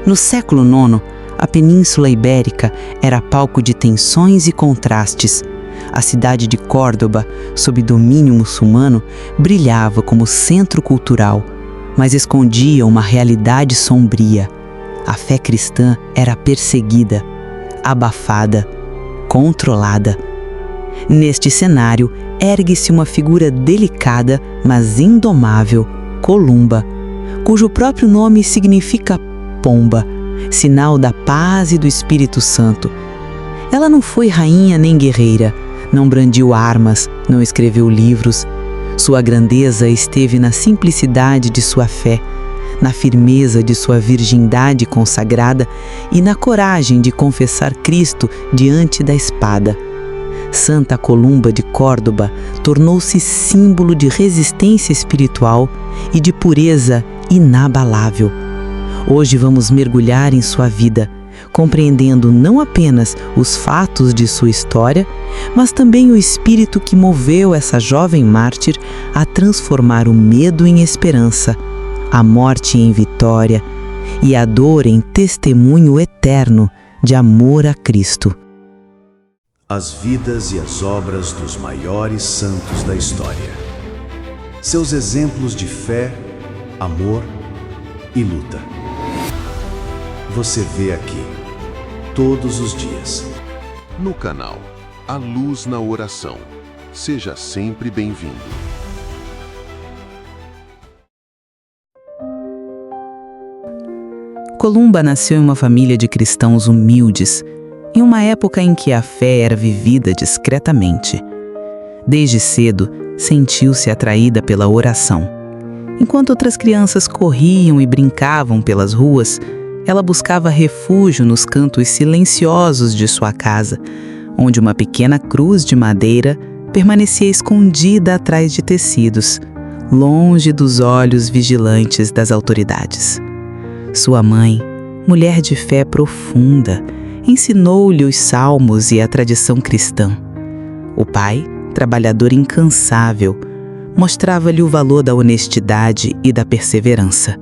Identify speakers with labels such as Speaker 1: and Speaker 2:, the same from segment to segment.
Speaker 1: No século IX, a Península Ibérica era palco de tensões e contrastes. A cidade de Córdoba, sob domínio muçulmano, brilhava como centro cultural, mas escondia uma realidade sombria. A fé cristã era perseguida, abafada, controlada. Neste cenário, ergue-se uma figura delicada, mas indomável, Columba, cujo próprio nome significa pomba, sinal da paz e do Espírito Santo. Ela não foi rainha nem guerreira, não brandiu armas, não escreveu livros. Sua grandeza esteve na simplicidade de sua fé, na firmeza de sua virgindade consagrada e na coragem de confessar Cristo diante da espada. Santa Columba de Córdoba tornou-se símbolo de resistência espiritual e de pureza inabalável. Hoje vamos mergulhar em sua vida, compreendendo não apenas os fatos de sua história, mas também o espírito que moveu essa jovem mártir a transformar o medo em esperança, a morte em vitória e a dor em testemunho eterno de amor a Cristo.
Speaker 2: As vidas e as obras dos maiores santos da história. Seus exemplos de fé, amor e luta. Você vê aqui, todos os dias.
Speaker 3: No canal A Luz na Oração. Seja sempre bem-vindo.
Speaker 1: Columba nasceu em uma família de cristãos humildes, em uma época em que a fé era vivida discretamente. Desde cedo, sentiu-se atraída pela oração. Enquanto outras crianças corriam e brincavam pelas ruas, ela buscava refúgio nos cantos silenciosos de sua casa, onde uma pequena cruz de madeira permanecia escondida atrás de tecidos, longe dos olhos vigilantes das autoridades. Sua mãe, mulher de fé profunda, ensinou-lhe os salmos e a tradição cristã. O pai, trabalhador incansável, mostrava-lhe o valor da honestidade e da perseverança.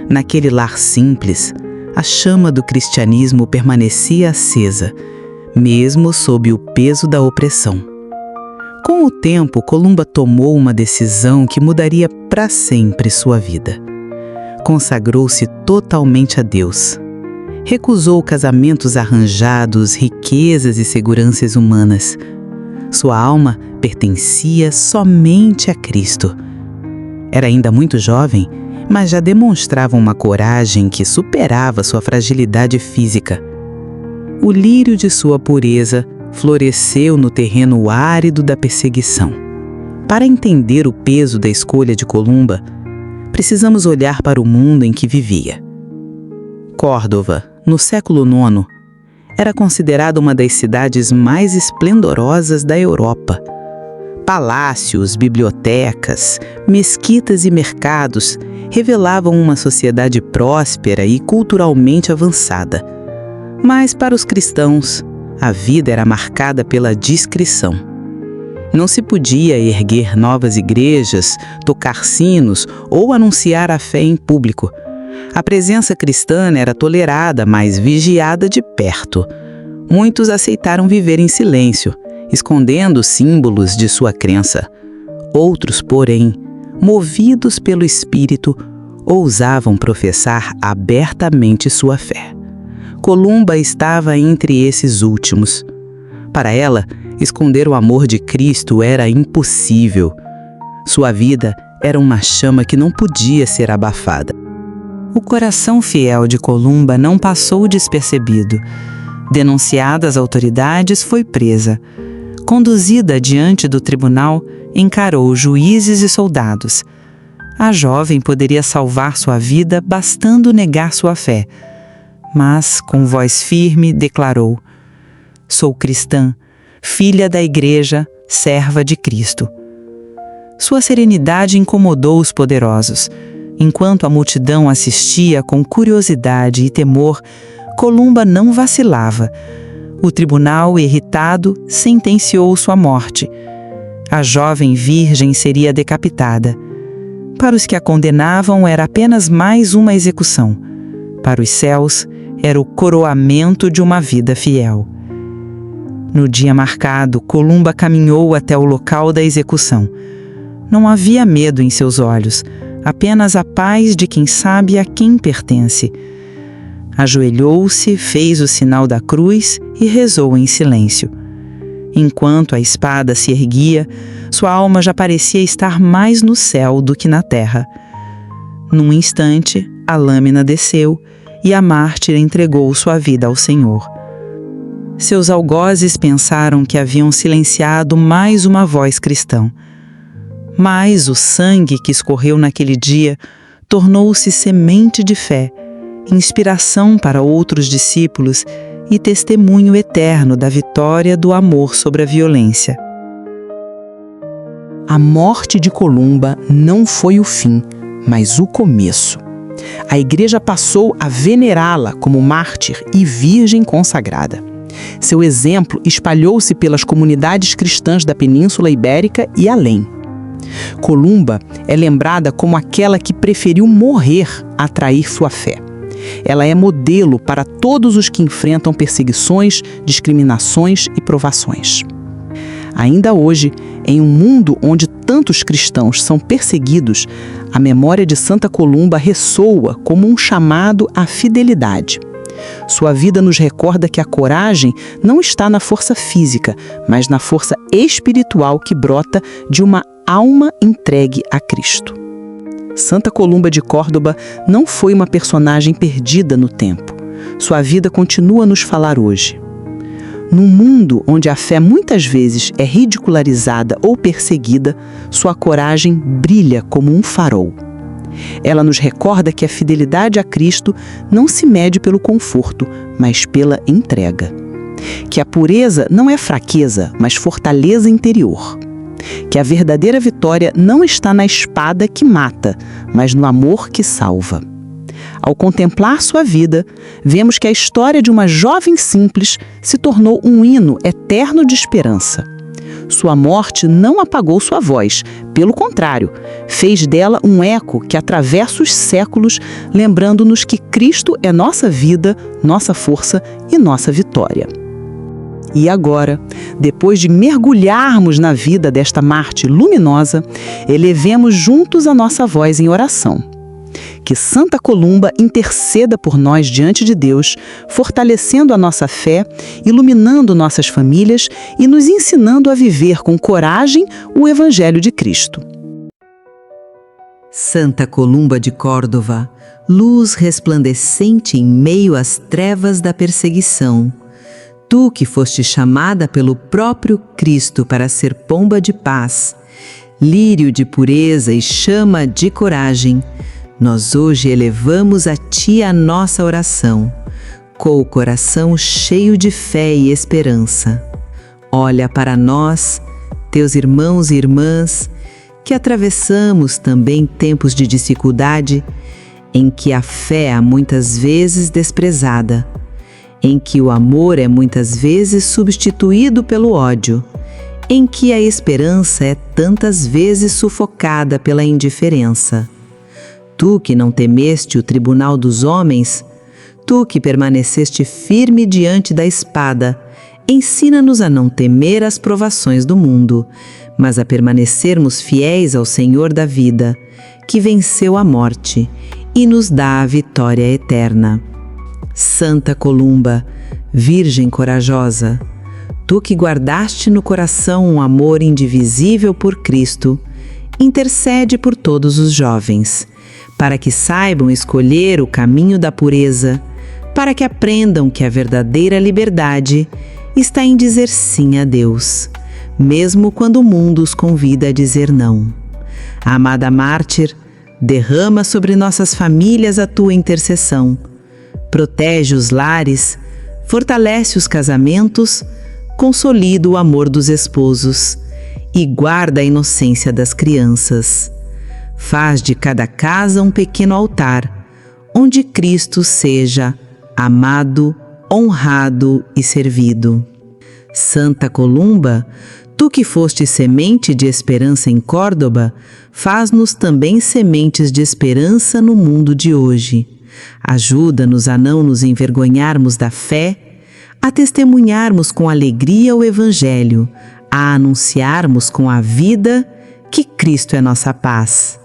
Speaker 1: Naquele lar simples, a chama do cristianismo permanecia acesa, mesmo sob o peso da opressão. Com o tempo, Columba tomou uma decisão que mudaria para sempre sua vida. Consagrou-se totalmente a Deus. Recusou casamentos arranjados, riquezas e seguranças humanas. Sua alma pertencia somente a Cristo. Era ainda muito jovem, mas já demonstrava uma coragem que superava sua fragilidade física. O lírio de sua pureza floresceu no terreno árido da perseguição. Para entender o peso da escolha de Columba, precisamos olhar para o mundo em que vivia. Córdoba, no século IX, era considerada uma das cidades mais esplendorosas da Europa. Palácios, bibliotecas, mesquitas e mercados revelavam uma sociedade próspera e culturalmente avançada. Mas para os cristãos, a vida era marcada pela discrição. Não se podia erguer novas igrejas, tocar sinos ou anunciar a fé em público. A presença cristã era tolerada, mas vigiada de perto. Muitos aceitaram viver em silêncio, escondendo símbolos de sua crença. Outros, porém, movidos pelo Espírito, ousavam professar abertamente sua fé. Columba estava entre esses últimos. Para ela, esconder o amor de Cristo era impossível. Sua vida era uma chama que não podia ser abafada. O coração fiel de Columba não passou despercebido. Denunciada às autoridades, foi presa. Conduzida diante do tribunal, encarou juízes e soldados. A jovem poderia salvar sua vida bastando negar sua fé. Mas, com voz firme, declarou: "Sou cristã, filha da Igreja, serva de Cristo." Sua serenidade incomodou os poderosos. Enquanto a multidão assistia com curiosidade e temor, Columba não vacilava. O tribunal, irritado, sentenciou sua morte. A jovem virgem seria decapitada. Para os que a condenavam, era apenas mais uma execução. Para os céus, era o coroamento de uma vida fiel. No dia marcado, Columba caminhou até o local da execução. Não havia medo em seus olhos, apenas a paz de quem sabe a quem pertence. Ajoelhou-se, fez o sinal da cruz e rezou em silêncio. Enquanto a espada se erguia, sua alma já parecia estar mais no céu do que na terra. Num instante, a lâmina desceu e a mártir entregou sua vida ao Senhor. Seus algozes pensaram que haviam silenciado mais uma voz cristã. Mas o sangue que escorreu naquele dia tornou-se semente de fé, inspiração para outros discípulos e testemunho eterno da vitória do amor sobre a violência.
Speaker 4: A morte de Columba não foi o fim, mas o começo. A Igreja passou a venerá-la como mártir e virgem consagrada. Seu exemplo espalhou-se pelas comunidades cristãs da Península Ibérica e além. Columba é lembrada como aquela que preferiu morrer a trair sua fé. Ela é modelo para todos os que enfrentam perseguições, discriminações e provações. Ainda hoje, em um mundo onde tantos cristãos são perseguidos, a memória de Santa Columba ressoa como um chamado à fidelidade. Sua vida nos recorda que a coragem não está na força física, mas na força espiritual que brota de uma alma entregue a Cristo. Santa Columba de Córdoba não foi uma personagem perdida no tempo. Sua vida continua a nos falar hoje. Num mundo onde a fé muitas vezes é ridicularizada ou perseguida, sua coragem brilha como um farol. Ela nos recorda que a fidelidade a Cristo não se mede pelo conforto, mas pela entrega. Que a pureza não é fraqueza, mas fortaleza interior. Que a verdadeira vitória não está na espada que mata, mas no amor que salva. Ao contemplar sua vida, vemos que a história de uma jovem simples se tornou um hino eterno de esperança. Sua morte não apagou sua voz, pelo contrário, fez dela um eco que atravessa os séculos, lembrando-nos que Cristo é nossa vida, nossa força e nossa vitória. E agora, depois de mergulharmos na vida desta mártir luminosa, elevemos juntos a nossa voz em oração. Que Santa Columba interceda por nós diante de Deus, fortalecendo a nossa fé, iluminando nossas famílias e nos ensinando a viver com coragem o Evangelho de Cristo.
Speaker 1: Santa Columba de Córdoba, luz resplandecente em meio às trevas da perseguição. Tu que foste chamada pelo próprio Cristo para ser pomba de paz, lírio de pureza e chama de coragem, nós hoje elevamos a Ti a nossa oração, com o coração cheio de fé e esperança. Olha para nós, Teus irmãos e irmãs, que atravessamos também tempos de dificuldade, em que a fé é muitas vezes desprezada, em que o amor é muitas vezes substituído pelo ódio, em que a esperança é tantas vezes sufocada pela indiferença. Tu que não temeste o tribunal dos homens, tu que permaneceste firme diante da espada, ensina-nos a não temer as provações do mundo, mas a permanecermos fiéis ao Senhor da vida, que venceu a morte e nos dá a vitória eterna. Santa Columba, Virgem corajosa, tu que guardaste no coração um amor indivisível por Cristo, intercede por todos os jovens, para que saibam escolher o caminho da pureza, para que aprendam que a verdadeira liberdade está em dizer sim a Deus, mesmo quando o mundo os convida a dizer não. A amada mártir, derrama sobre nossas famílias a tua intercessão, protege os lares, fortalece os casamentos, consolida o amor dos esposos e guarda a inocência das crianças. Faz de cada casa um pequeno altar, onde Cristo seja amado, honrado e servido. Santa Columba, tu que foste semente de esperança em Córdoba, faz-nos também sementes de esperança no mundo de hoje, Ajuda-nos a não nos envergonharmos da fé, a testemunharmos com alegria o Evangelho, a anunciarmos com a vida que Cristo é nossa paz.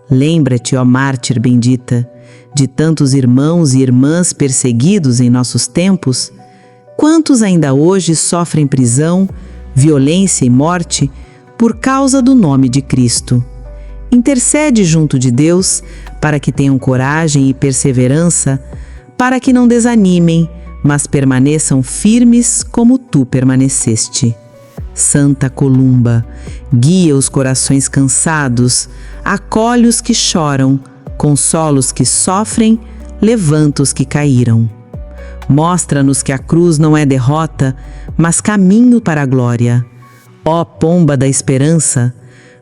Speaker 1: Lembra-te, ó mártir bendita, de tantos irmãos e irmãs perseguidos em nossos tempos, quantos ainda hoje sofrem prisão, violência e morte por causa do nome de Cristo. Intercede junto de Deus para que tenham coragem e perseverança, para que não desanimem, mas permaneçam firmes como tu permaneceste. Santa Columba, guia os corações cansados, acolhe os que choram, consola os que sofrem, levanta os que caíram. Mostra-nos que a cruz não é derrota, mas caminho para a glória. Ó pomba da esperança,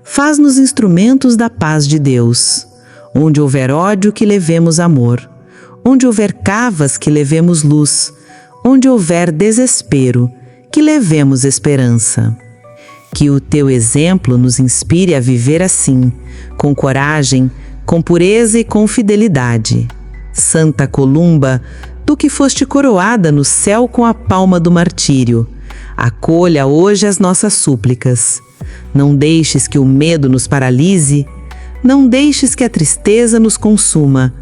Speaker 1: faz-nos instrumentos da paz de Deus. Onde houver ódio, que levemos amor. Onde houver cavas, que levemos luz. Onde houver desespero, que levemos esperança. Que o teu exemplo nos inspire a viver assim, com coragem, com pureza e com fidelidade. Santa Columba, tu que foste coroada no céu com a palma do martírio, acolha hoje as nossas súplicas. Não deixes que o medo nos paralise, não deixes que a tristeza nos consuma,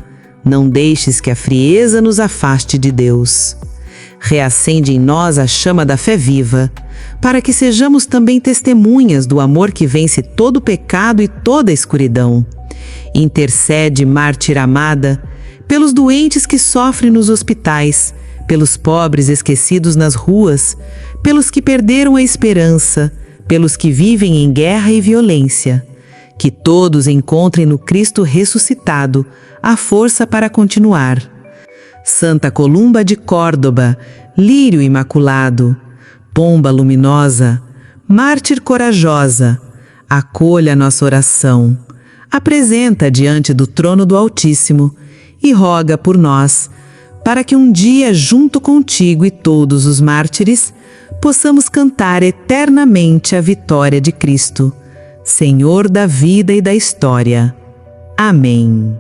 Speaker 1: não deixes que a frieza nos afaste de Deus. Reacende em nós a chama da fé viva, para que sejamos também testemunhas do amor que vence todo o pecado e toda a escuridão. Intercede, mártir amada, pelos doentes que sofrem nos hospitais, pelos pobres esquecidos nas ruas, pelos que perderam a esperança, pelos que vivem em guerra e violência. Que todos encontrem no Cristo ressuscitado a força para continuar. Santa Columba de Córdoba, lírio imaculado, pomba luminosa, mártir corajosa, acolha nossa oração, apresenta diante do trono do Altíssimo e roga por nós, para que um dia, junto contigo e todos os mártires, possamos cantar eternamente a vitória de Cristo, Senhor da vida e da história. Amém.